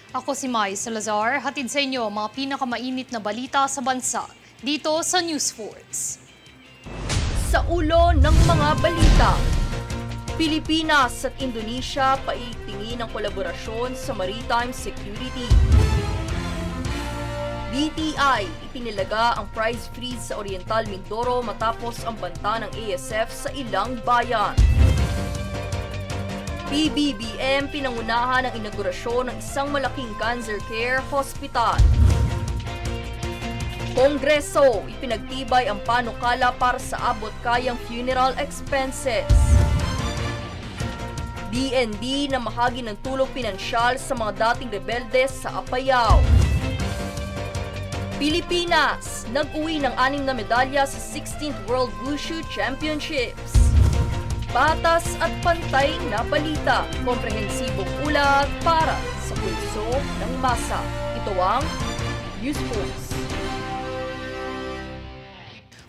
Ako si Mai Salazar, hatid sa inyo ang mga pinakamainit na balita sa bansa dito sa News Force. Sa ulo ng mga balita, Pilipinas at Indonesia paitingin ng kolaborasyon sa maritime security. DTI ipinilaga ang price freeze sa Oriental Mindoro matapos ang banta ng ASF sa ilang bayan. PBBM pinangunahan ang inaugurasyon ng isang malaking cancer care hospital. Kongreso ipinagtibay ang panukala para sa abot-kayang funeral expenses. DND na mahagi ng tulong pinansyal sa mga dating rebeldes sa Apayao. Pilipinas nag-uwi ng 6 na medalya sa 16th World Wushu Championships. Patas at pantay na balita, komprehensibong ulat para sa pulso ng masa. Ito ang News Force.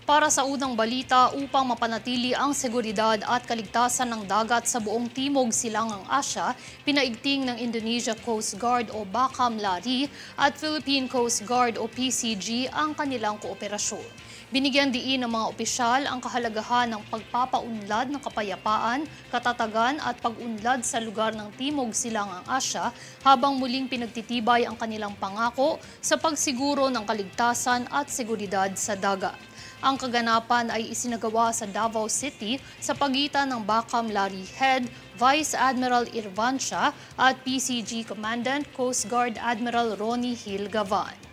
Para sa unang balita, upang mapanatili ang seguridad at kaligtasan ng dagat sa buong Timog Silangang Asya, pinaigting ng Indonesia Coast Guard o Bakamlari at Philippine Coast Guard o PCG ang kanilang kooperasyon. Binigyan diin ng mga opisyal ang kahalagahan ng pagpapaunlad ng kapayapaan, katatagan at pag-unlad sa lugar ng Timog Silangang Asya habang muling pinagtitibay ang kanilang pangako sa pagsiguro ng kaligtasan at seguridad sa dagat. Ang kaganapan ay isinagawa sa Davao City sa pagitan ng Bakamlari Head, Vice Admiral Irvancia at PCG Commandant Coast Guard Admiral Ronnie Hill Gavan.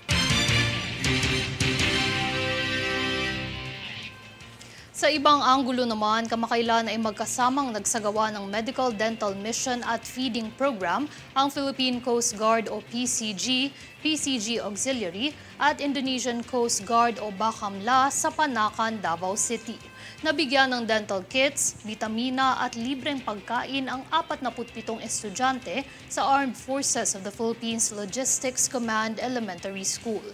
Sa ibang anggulo naman, kamakailan ay magkasamang nagsagawa ng Medical Dental Mission at Feeding Program ang Philippine Coast Guard o PCG, PCG Auxiliary at Indonesian Coast Guard o Bakamla sa Panakan, Davao City. Nabigyan ng dental kits, bitamina at libreng pagkain ang 47 estudyante sa Armed Forces of the Philippines Logistics Command Elementary School.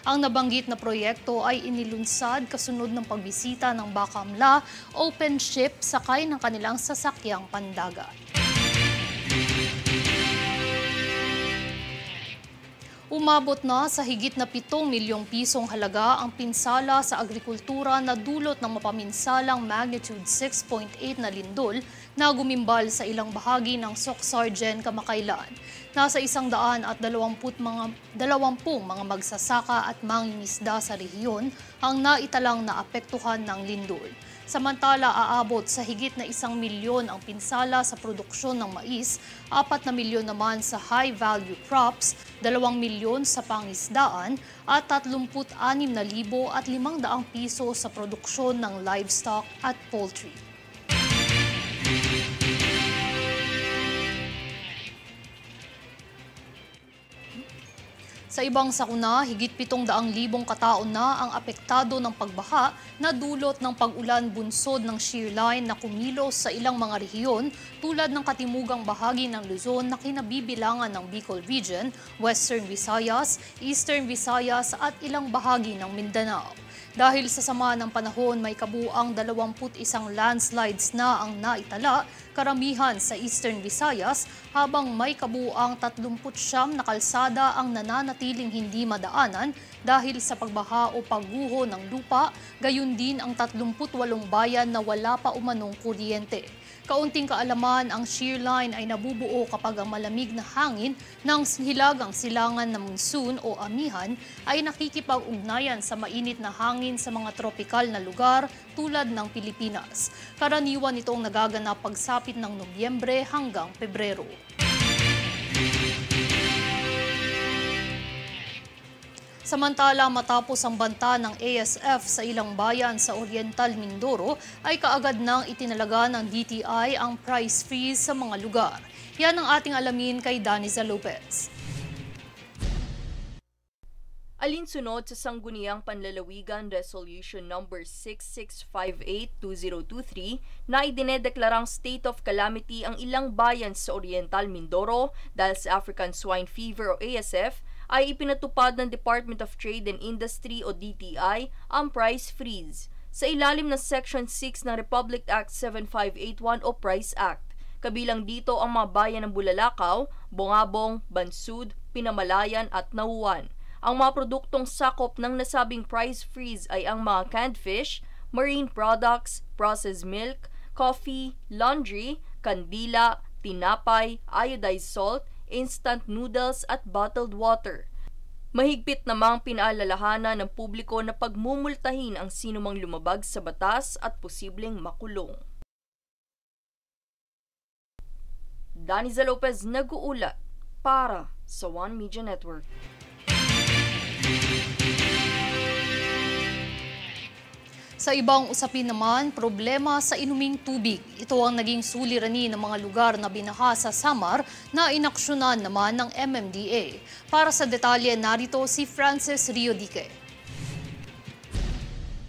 Ang nabanggit na proyekto ay inilunsad kasunod ng pagbisita ng Bakamla Open Ship sakay ng kanilang sasakyang pandagat. Umabot na sa higit na 7 milyong pisong halaga ang pinsala sa agrikultura na dulot ng mapaminsalang magnitude 6.8 na lindol na gumimbal sa ilang bahagi ng Soc-Sargen kamakailan. Nasa 120 mga magsasaka at mangingisda sa rehiyon ang naitalang naapektuhan ng lindol. Samantala, aabot sa higit na 1 milyon ang pinsala sa produksyon ng mais, 4 na milyon naman sa high-value crops, 2 milyon sa pangisdaan at 36,500 piso sa produksyon ng livestock at poultry. Sa ibang sakuna, higit 700,000 katao na ang apektado ng pagbaha na dulot ng pag-ulan bunsod ng shear line na kumilos sa ilang mga rehiyon tulad ng katimugang bahagi ng Luzon na kinabibilangan ng Bicol Region, Western Visayas, Eastern Visayas at ilang bahagi ng Mindanao. Dahil sa sama ng panahon, may kabuuang 21 landslides na ang naitala, karamihan sa Eastern Visayas, habang may kabuuang 39 na kalsada ang nananatiling hindi madaanan dahil sa pagbaha o pagguho ng lupa, gayon din ang 38 bayan na wala pa umanong kuryente. Kaunting kaalaman, ang shear line ay nabubuo kapag ang malamig na hangin ng hilagang silangan ng monsoon o amihan ay nakikipag-ugnayan sa mainit na hangin sa mga tropikal na lugar tulad ng Pilipinas. Karaniwan itong nagaganap pagsapit ng Nobyembre hanggang Pebrero. Samantala, matapos ang banta ng ASF sa ilang bayan sa Oriental Mindoro, ay kaagad nang itinalaga ng DTI ang price freeze sa mga lugar. Yan ang ating alamin kay Daniza Lopez. Alinsunod sa Sangguniang Panlalawigan Resolution No. 6658-2023 na idinedeklarang state of calamity ang ilang bayan sa Oriental Mindoro dahil sa African Swine Fever o ASF, ay ipinatupad ng Department of Trade and Industry o DTI ang price freeze sa ilalim ng Section 6 ng Republic Act 7581 o Price Act. Kabilang dito ang mga bayan ng Bulalakaw, Bongabong, Bansud, Pinamalayan at Nauwan. Ang mga produktong sakop ng nasabing price freeze ay ang mga canned fish, marine products, processed milk, coffee, laundry, kandila, tinapay, iodized salt, instant noodles at bottled water. Mahigpit namang pinaalalahanan ng publiko na pagmumultahin ang sinumang lumabag sa batas at posibleng makulong. Daniza Lopez nag-uulat para sa One Media Network. Sa ibang usapin naman, problema sa inuming tubig. Ito ang naging suliranin ng mga lugar na binaha sa Samar na inaksyonan naman ng MMDA. Para sa detalye, narito si Francis Riodique.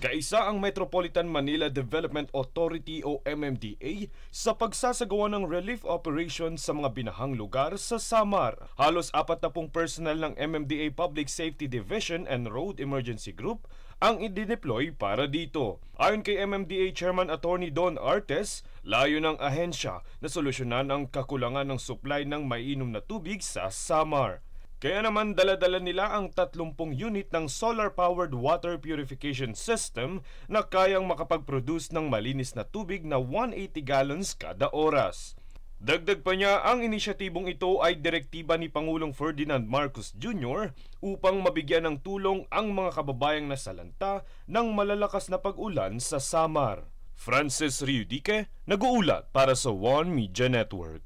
Kaisa ang Metropolitan Manila Development Authority o MMDA sa pagsasagawa ng relief operation sa mga binahang lugar sa Samar. Halos 40 personnel ng MMDA Public Safety Division and Road Emergency Group ang idineploy para dito. Ayon kay MMDA Chairman Attorney Don Artes, layo ng ahensya na solusyonan ang kakulangan ng supply ng maiinom na tubig sa Samar. Kaya naman dala-dala nila ang 30 unit ng solar-powered water purification system na kayang makapag-produce ng malinis na tubig na 180 gallons kada oras. Dagdag pa niya, ang inisyatibong ito ay direktiba ni Pangulong Ferdinand Marcos Jr. upang mabigyan ng tulong ang mga kababayang nasalanta ng malalakas na pag-ulan sa Samar. Francis Riodique, nag-uulat para sa One Media Network.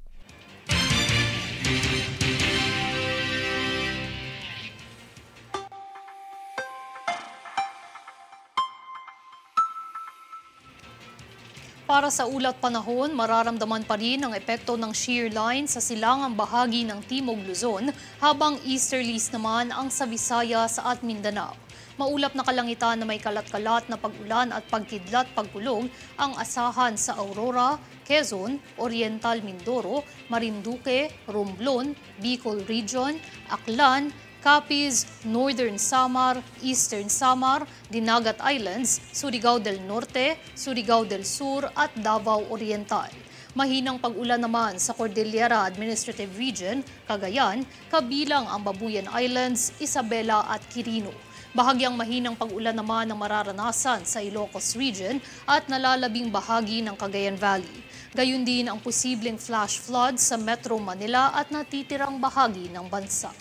Para sa ulat panahon, mararamdaman pa rin ang epekto ng shear line sa silangang bahagi ng Timog Luzon habang easterlies naman ang sa Visayas at Mindanao. Maulap na kalangitan na may kalat-kalat na pag-ulan at pagkidlat-pagkulog ang asahan sa Aurora, Quezon, Oriental Mindoro, Marinduque, Romblon, Bicol Region, Aklan, Capiz, Northern Samar, Eastern Samar, Dinagat Islands, Surigao del Norte, Surigao del Sur at Davao Oriental. Mahinang pag-ulan naman sa Cordillera Administrative Region, Cagayan, kabilang ang Babuyan Islands, Isabela at Quirino. Bahagyang mahinang pag-ulan naman ang mararanasan sa Ilocos Region at nalalabing bahagi ng Cagayan Valley. Gayun din ang posibleng flash flood sa Metro Manila at natitirang bahagi ng bansa.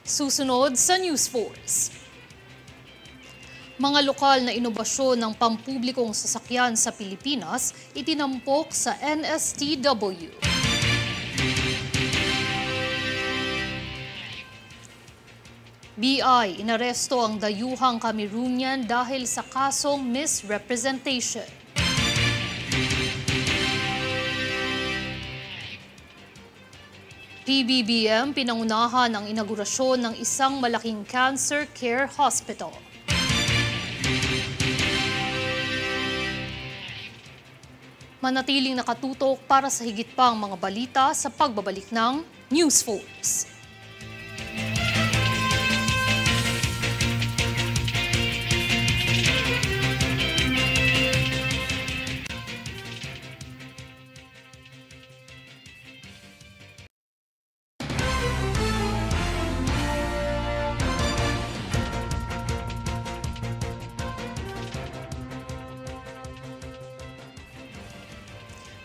Susunod sa News Force. Mga lokal na inobasyon ng pampublikong sasakyan sa Pilipinas itinampok sa NSTW. BI inaresto ang dayuhang Cameroonian dahil sa kasong misrepresentation. PBBM pinangunahan ang inaugurasyon ng isang malaking cancer care hospital. Manatiling nakatutok para sa higit pang mga balita sa pagbabalik ng News Force.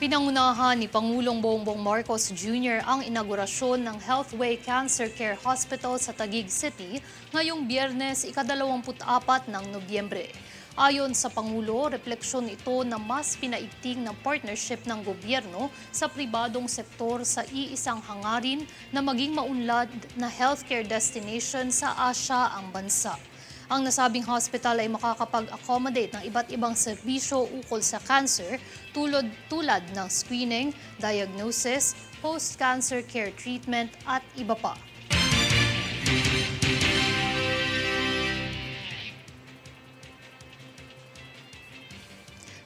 Pinangunahan ni Pangulong Bongbong Marcos Jr. ang inaugurasyon ng Healthway Cancer Care Hospital sa Taguig City ngayong Biyernes, ika-24 ng Nobyembre. Ayon sa Pangulo, refleksyon ito na mas pinaigting ng partnership ng gobyerno sa pribadong sektor sa iisang hangarin na maging maunlad na healthcare destination sa Asia ang bansa. Ang nasabing hospital ay makakapag-accommodate ng iba't ibang serbisyo ukol sa cancer tulad ng screening, diagnosis, post-cancer care treatment at iba pa.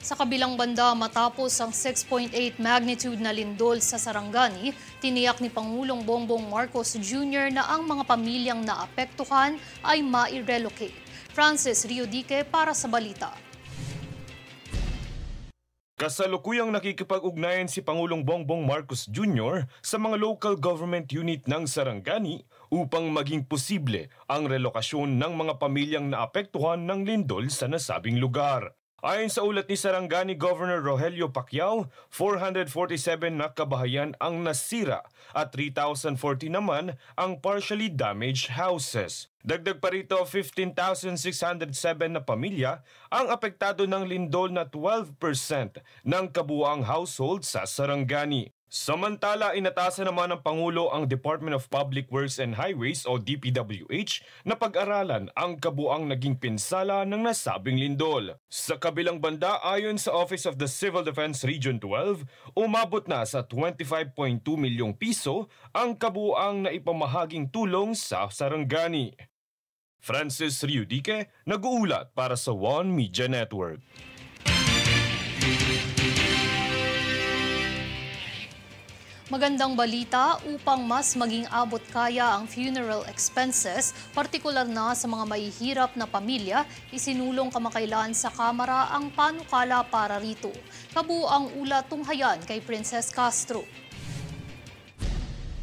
Sa kabilang banda, matapos ang 6.8 magnitude na lindol sa Sarangani, tiniyak ni Pangulong Bongbong Marcos Jr. na ang mga pamilyang naapektuhan ay ma-relocate. Francis Riodique para sa balita. Kasalukuyang nakikipag-ugnayan si Pangulong Bongbong Marcos Jr. sa mga local government unit ng Sarangani upang maging posible ang relokasyon ng mga pamilyang naapektuhan ng lindol sa nasabing lugar. Ayon sa ulat ni Sarangani Governor Rogelio Pacquiao, 447 na kabahayan ang nasira at 3,040 naman ang partially damaged houses. Dagdag pa rito, 15,607 na pamilya ang apektado ng lindol na 12% ng kabuuang household sa Sarangani. Samantala, inatasan naman ng Pangulo ang Department of Public Works and Highways o DPWH na pag-aralan ang kabuuang naging pinsala ng nasabing lindol. Sa kabilang banda, ayon sa Office of the Civil Defense Region 12, umabot na sa 25.2 milyong piso ang kabuuang naipamahaging tulong sa Sarangani. Francis Riudique, nag-uulat para sa One Media Network. Magandang balita upang mas maging abot kaya ang funeral expenses, partikular na sa mga mahihirap na pamilya, isinulong kamakailan sa Kamara ang panukala para rito. Kabuuang ulat tunghayan kay Princess Castro.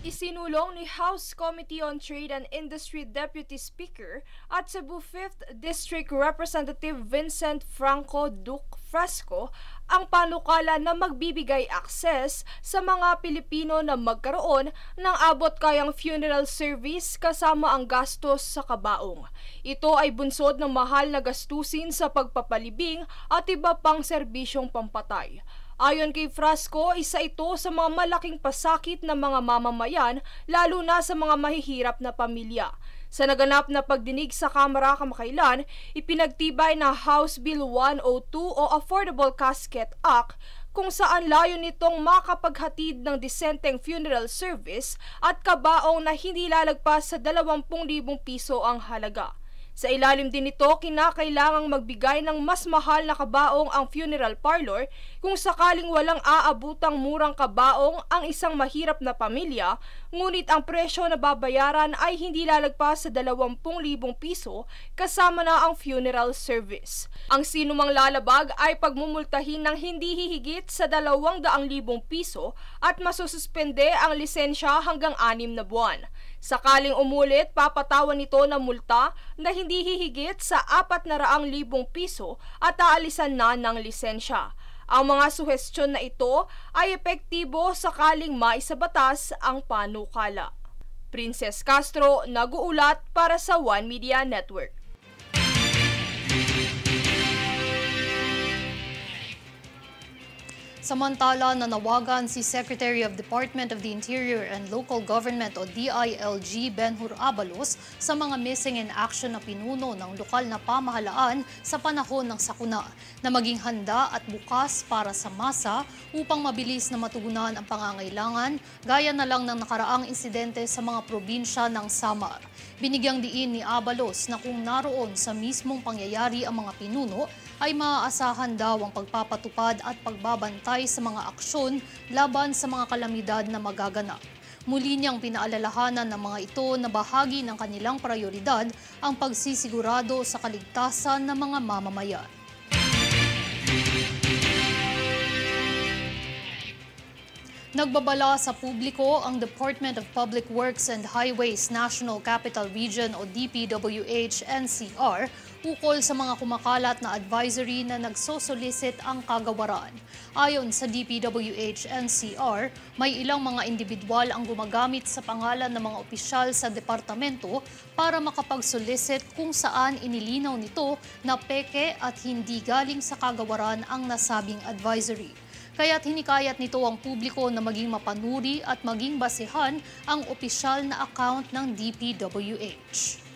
Isinulong ni House Committee on Trade and Industry Deputy Speaker at Cebu 5th District Representative Vincent Franco Duque Fresco ang panukala na magbibigay access sa mga Pilipino na magkaroon ng abot-kayang funeral service kasama ang gastos sa kabaong. Ito ay bunsod ng mahal na gastusin sa pagpapalibing at iba pang serbisyong pampatay. Ayon kay Frasco, isa ito sa mga malaking pasakit ng mga mamamayan, lalo na sa mga mahihirap na pamilya. Sa naganap na pagdinig sa Kamara kamakailan, ipinagtibay na House Bill 102 o Affordable Casket Act kung saan layon nitong makapaghatid ng disenteng funeral service at kabaong na hindi lalagpas sa 20,000 piso ang halaga. Sa ilalim din nito, kinakailangang magbigay ng mas mahal na kabaong ang funeral parlor kung sakaling walang aabutang murang kabaong ang isang mahirap na pamilya, ngunit ang presyo na babayaran ay hindi lalagpas sa 20,000 piso kasama na ang funeral service. Ang sinumang lalabag ay pagmumultahin ng hindi hihigit sa 200,000 piso at masususpende ang lisensya hanggang 6 na buwan. Sakaling umulit, papatawan nito ng multa na hindi hihigit sa 400,000 piso at aalisan na ng lisensya. Ang mga suhestyon na ito ay epektibo sakaling maisabatas ang panukala. Princess Castro, nag-uulat para sa One Media Network. Samantala, nanawagan si Secretary of Department of the Interior and Local Government o DILG Benhur Abalos sa mga missing in action na pinuno ng lokal na pamahalaan sa panahon ng sakuna na maging handa at bukas para sa masa upang mabilis na matugunan ang pangangailangan gaya na lang ng nakaraang insidente sa mga probinsya ng Samar. Binigyang diin ni Abalos na kung naroon sa mismong pangyayari ang mga pinuno, ay maaasahan daw ang pagpapatupad at pagbabantay sa mga aksyon laban sa mga kalamidad na magaganap. Muli niyang pinaalalahanan ng mga ito na bahagi ng kanilang prioridad ang pagsisigurado sa kaligtasan ng mga mamamayan. Nagbabala sa publiko ang Department of Public Works and Highways National Capital Region o DPWH-NCR ukol sa mga kumakalat na advisory na nagsosolicit ang kagawaran. Ayon sa DPWH-NCR, may ilang mga individual ang gumagamit sa pangalan ng mga opisyal sa departamento para makapag-solicit kung saan inilinaw nito na peke at hindi galing sa kagawaran ang nasabing advisory. Kaya't hinikayat nito ang publiko na maging mapanuri at maging basehan ang opisyal na account ng DPWH.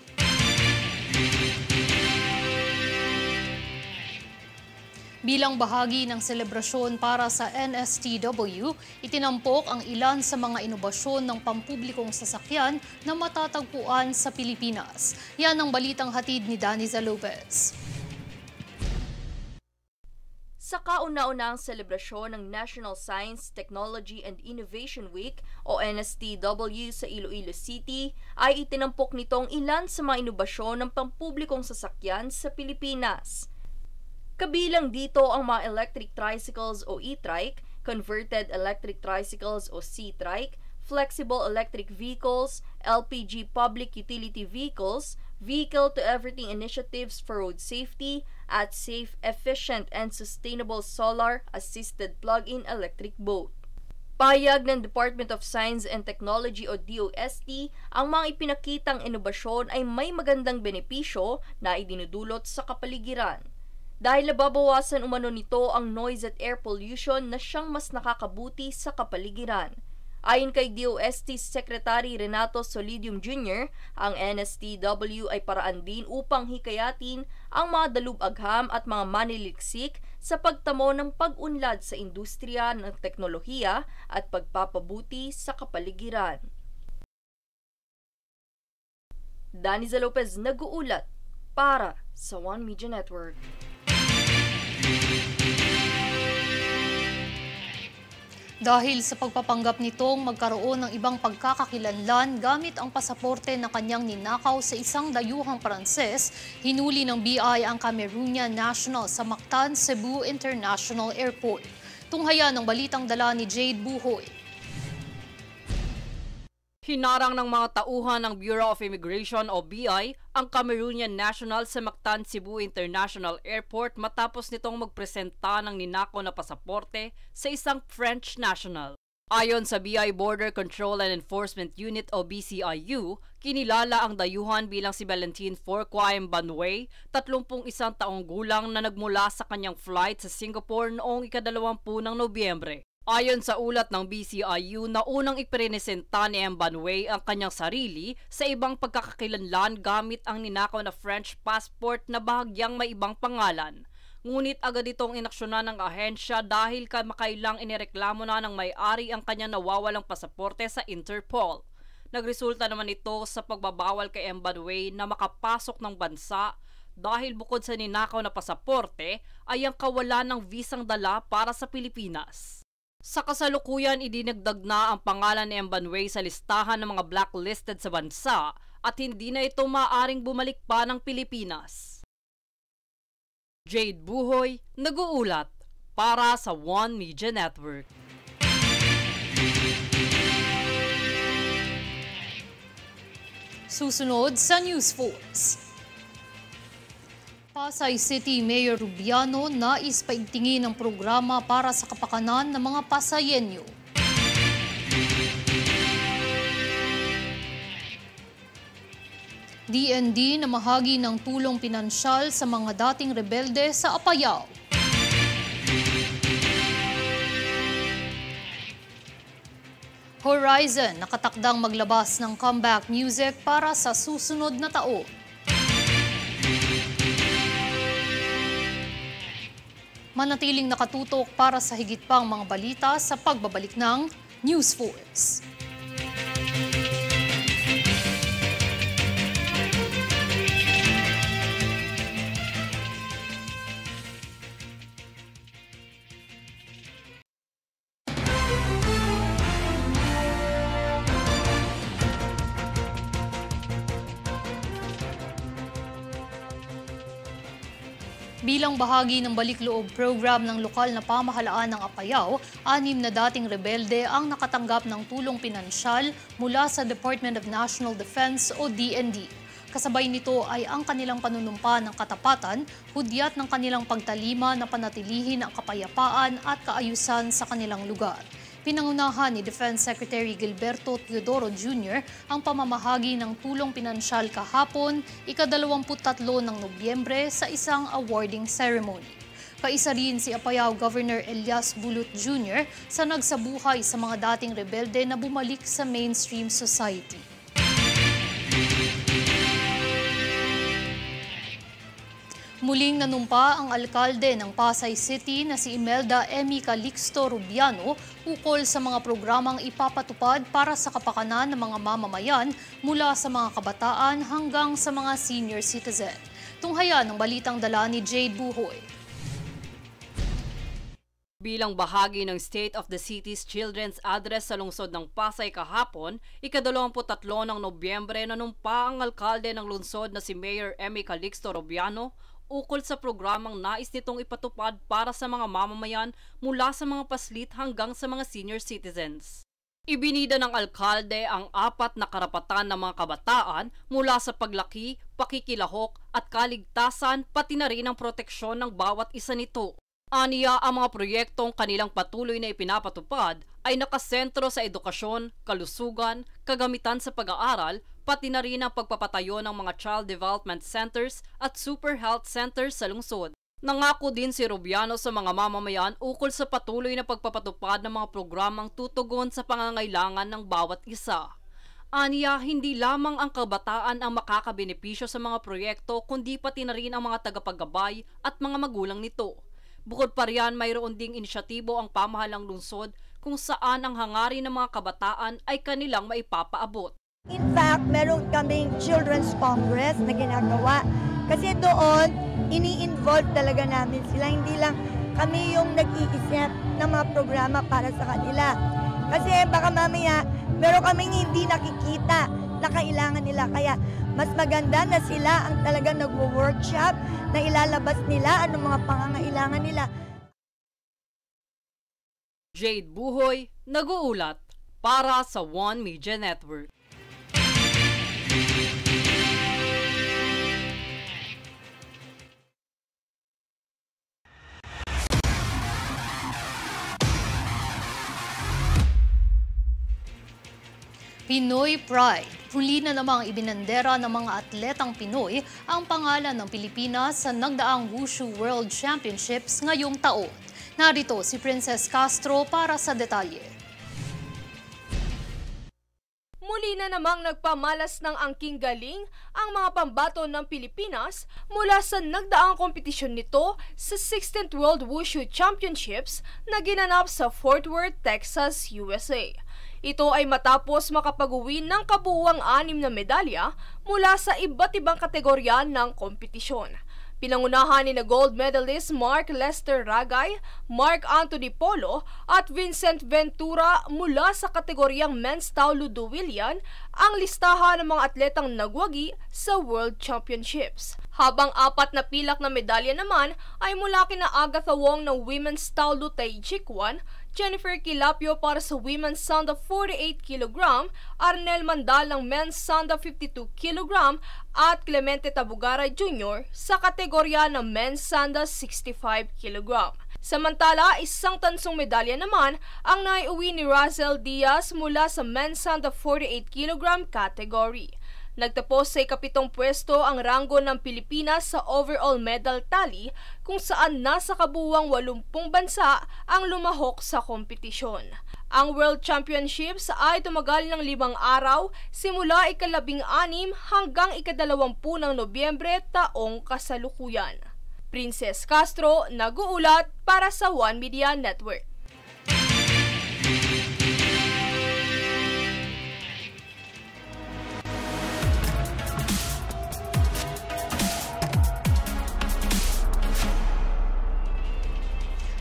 Bilang bahagi ng selebrasyon para sa NSTW, itinampok ang ilan sa mga inobasyon ng pampublikong sasakyan na matatagpuan sa Pilipinas. Yan ang balitang hatid ni Daniza Lopez. Sa kauna-unahang selebrasyon ng National Science, Technology and Innovation Week o NSTW sa Iloilo City, ay itinampok nitong ilan sa mga inobasyon ng pampublikong sasakyan sa Pilipinas. Kabilang dito ang mga electric tricycles o e-trike, converted electric tricycles o C-trike, flexible electric vehicles, LPG public utility vehicles, vehicle-to-everything initiatives for road safety, at safe, efficient, and sustainable solar-assisted plug-in electric boat. Pahayag ng Department of Science and Technology o DOST, ang mga ipinakitang inobasyon ay may magandang benepisyo na idinudulot sa kapaligiran. Dahil nababawasan umano nito ang noise at air pollution na siyang mas nakakabuti sa kapaligiran. Ayon kay DOST Secretary Renato Solidium Jr., ang NSTW ay paraan din upang hikayatin ang mga dalub-agham at mga maniliksik sa pagtamo ng pag-unlad sa industriya ng teknolohiya at pagpapabuti sa kapaligiran. Daniza Lopez nag-uulat para sa One Media Network. Dahil sa pagpapanggap nitong magkaroon ng ibang pagkakakilanlan gamit ang pasaporte na kanyang ninakaw sa isang dayuhang Pranses, hinuli ng BI ang Cameroonian national sa Mactan, Cebu International Airport. Tunghayan ng balitang dala ni Jade Buhoy. Hinarang ng mga tauhan ng Bureau of Immigration o BI ang Cameroonian national sa Mactan, Cebu International Airport matapos nitong magpresenta ng ninakaw na pasaporte sa isang French national. Ayon sa BI Border Control and Enforcement Unit o BCIU, kinilala ang dayuhan bilang si Valentine Forquim Banway, 31 taong gulang na nagmula sa kanyang flight sa Singapore noong 20 ng Nobyembre. Ayon sa ulat ng BCIU na unang iprenesenta ni Banway ang kanyang sarili sa ibang pagkakakilanlan gamit ang ninakaw na French passport na bahagyang may ibang pangalan. Ngunit agad itong inaksyonan ng ahensya dahil kamakailang inireklamo na ng may-ari ang kanyang nawawalang pasaporte sa Interpol. Nagresulta naman ito sa pagbabawal kay Banway na makapasok ng bansa dahil bukod sa ninakaw na pasaporte ay ang kawalan ng visang dala para sa Pilipinas. Sa kasalukuyan, idinagdag na ang pangalan ni Banway sa listahan ng mga blacklisted sa bansa at hindi na ito maaaring bumalik pa ng Pilipinas. Jade Buhoy, nag-uulat para sa One Media Network. Susunod sa News Force. Pasay City Mayor Rubiano nais paigtingin ang programa para sa kapakanan ng mga Pasayenyo. DND na mahagi ng tulong pinansyal sa mga dating rebelde sa Apayao. Horizon nakatakdang maglabas ng comeback music para sa susunod na taon. Manatiling nakatutok para sa higit pang mga balita sa pagbabalik ng News Force. Bilang bahagi ng balik-loob program ng lokal na pamahalaan ng Apayao, 6 na dating rebelde ang nakatanggap ng tulong pinansyal mula sa Department of National Defense o DND. Kasabay nito ay ang kanilang panunumpa ng katapatan, hudyat ng kanilang pagtalima na panatilihin ang kapayapaan at kaayusan sa kanilang lugar. Pinangunahan ni Defense Secretary Gilberto Teodoro Jr. ang pamamahagi ng tulong pinansyal kahapon, ika-23 ng Nobyembre sa isang awarding ceremony. Kaisa rin si Apayao Governor Elias Bulut Jr. sa nagsabuhay sa mga dating rebelde na bumalik sa mainstream society. Muling nanumpa ang alkalde ng Pasay City na si Imelda Emmy Calixto Rubiano ukol sa mga programang ipapatupad para sa kapakanan ng mga mamamayan mula sa mga kabataan hanggang sa mga senior citizen. Tunghayan ng balitang dala ni Jade Buhoy. Bilang bahagi ng State of the City's Children's Address sa lungsod ng Pasay kahapon, ika-23 ng Nobyembre nanumpa ang alkalde ng lungsod na si Mayor Emmy Calixto Rubiano ukol sa programang nais nitong ipatupad para sa mga mamamayan mula sa mga paslit hanggang sa mga senior citizens. Ibinida ng alkalde ang 4 na karapatan ng mga kabataan mula sa paglaki, pakikilahok at kaligtasan pati na rin ang proteksyon ng bawat isa nito. Aniya, ang mga proyektong kanilang patuloy na ipinapatupad ay nakasentro sa edukasyon, kalusugan, kagamitan sa pag-aaral, pati na rin ang pagpapatayo ng mga child development centers at super health centers sa lungsod. Nangako din si Rubiano sa mga mamamayan ukol sa patuloy na pagpapatupad ng mga programang tutugon sa pangangailangan ng bawat isa. Aniya, hindi lamang ang kabataan ang makakabenepisyo sa mga proyekto kundi pati na rin ang mga tagapaggabay at mga magulang nito. Bukod pa riyan, mayroon ding inisyatibo ang pamahalang lungsod kung saan ang hangarin ng mga kabataan ay kanilang maipapaabot. In fact, meron kaming Children's Congress na ginagawa. Kasi doon, ini-involve talaga namin sila. Hindi lang kami yung nag-iisip ng mga programa para sa kanila. Kasi baka mamaya, meron kaming hindi nakikita na kailangan nila. Kaya mas maganda na sila ang talagang nag-workshop na ilalabas nila anong mga pangangailangan nila. Jade Buhoy, nag-uulat para sa One Media Network. Pinoy Pride. Huli na namang ibinandera ng mga atletang Pinoy ang pangalan ng Pilipinas sa nagdaang Wushu World Championships ngayong taon. Narito si Princess Castro para sa detalye. Muli na namang nagpamalas ng angking galing ang mga pambato ng Pilipinas mula sa nagdaang kompetisyon nito sa 16th World Wushu Championships na ginanap sa Fort Worth, Texas, USA. Ito ay matapos makapag-uwi ng kabuuang 6 na medalya mula sa iba't ibang kategorya ng kompetisyon. Pinangunahan ni na gold medalist Mark Lester Ragay, Mark Anthony Polo at Vincent Ventura mula sa kategoryang Men's Tao Ludo-Willian ang listahan ng mga atletang nagwagi sa World Championships. Habang 4 na pilak na medalya naman ay mula kina Agatha Wong ng Women's Tao Lu-Tai Jikwan, Jennifer Quilapio para sa Women's Sanda 48 kg, Arnel Mandal ng Men's Sanda 52 kg at Clemente Tabugara Jr. sa kategorya ng Men's Sanda 65 kg. Samantala, isang tansong medalya naman ang naiuwi ni Razel Diaz mula sa Men's Sanda 48 kg category. Nagtapos sa 7th pwesto ang ranggo ng Pilipinas sa overall medal tally kung saan nasa kabuuang 80 bansa ang lumahok sa kompetisyon. Ang World Championships ay tumagal ng 5 araw simula ika-16 hanggang ika-20 ng Nobyembre taong kasalukuyan. Princess Castro, nag-uulat para sa One Media Network.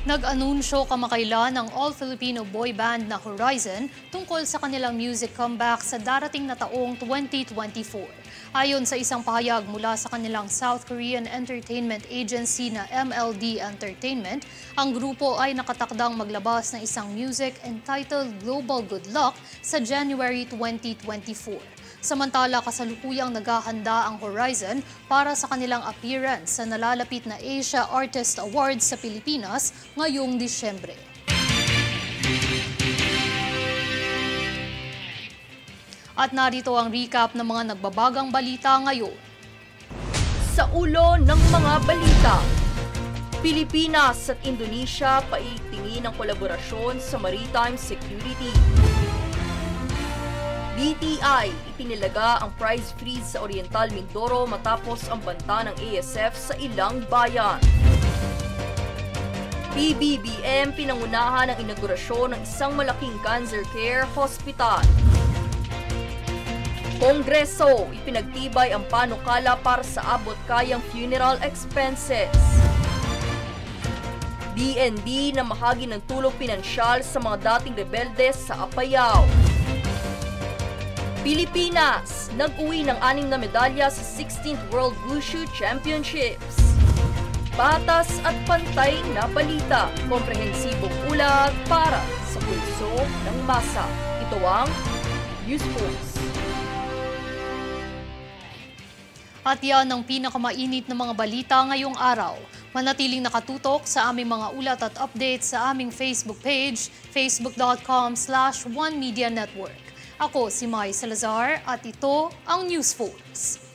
Nag-anunsyo kamakailan ng all-Filipino boy band na Horizon tungkol sa kanilang music comeback sa darating na taong 2024. Ayon sa isang pahayag mula sa kanilang South Korean entertainment agency na MLD Entertainment, ang grupo ay nakatakdang maglabas ng isang music entitled Global Good Luck sa January 2024. Samantala, kasalukuyang naghahanda ang Horizon para sa kanilang appearance sa nalalapit na Asia Artist Awards sa Pilipinas ngayong Disyembre. At narito ang recap ng mga nagbabagang balita ngayon. Sa ulo ng mga balita, Pilipinas at Indonesia paitingin ng kolaborasyon sa maritime security. DTI ipinilaga ang price freeze sa Oriental Mindoro matapos ang banta ng ASF sa ilang bayan. PBBM pinangunahan ang inaugurasyon ng isang malaking cancer care hospital. Kongreso ipinagtibay ang panukala para sa abot-kayang funeral expenses. DND na mahagi ng tulong pinansyal sa mga dating rebelde sa Apayao. Pilipinas, nag-uwi ng 6 na medalya sa 16th World Wushu Championships. Patas at pantay na balita. Komprehensibong ulat para sa pulso ng masa. Ito ang News Pulse. At yan ang pinakamainit na mga balita ngayong araw. Manatiling nakatutok sa aming mga ulat at updates sa aming Facebook page, facebook.com/OneMediaNetwork. Ako si Mai Salazar at ito ang News Pulse.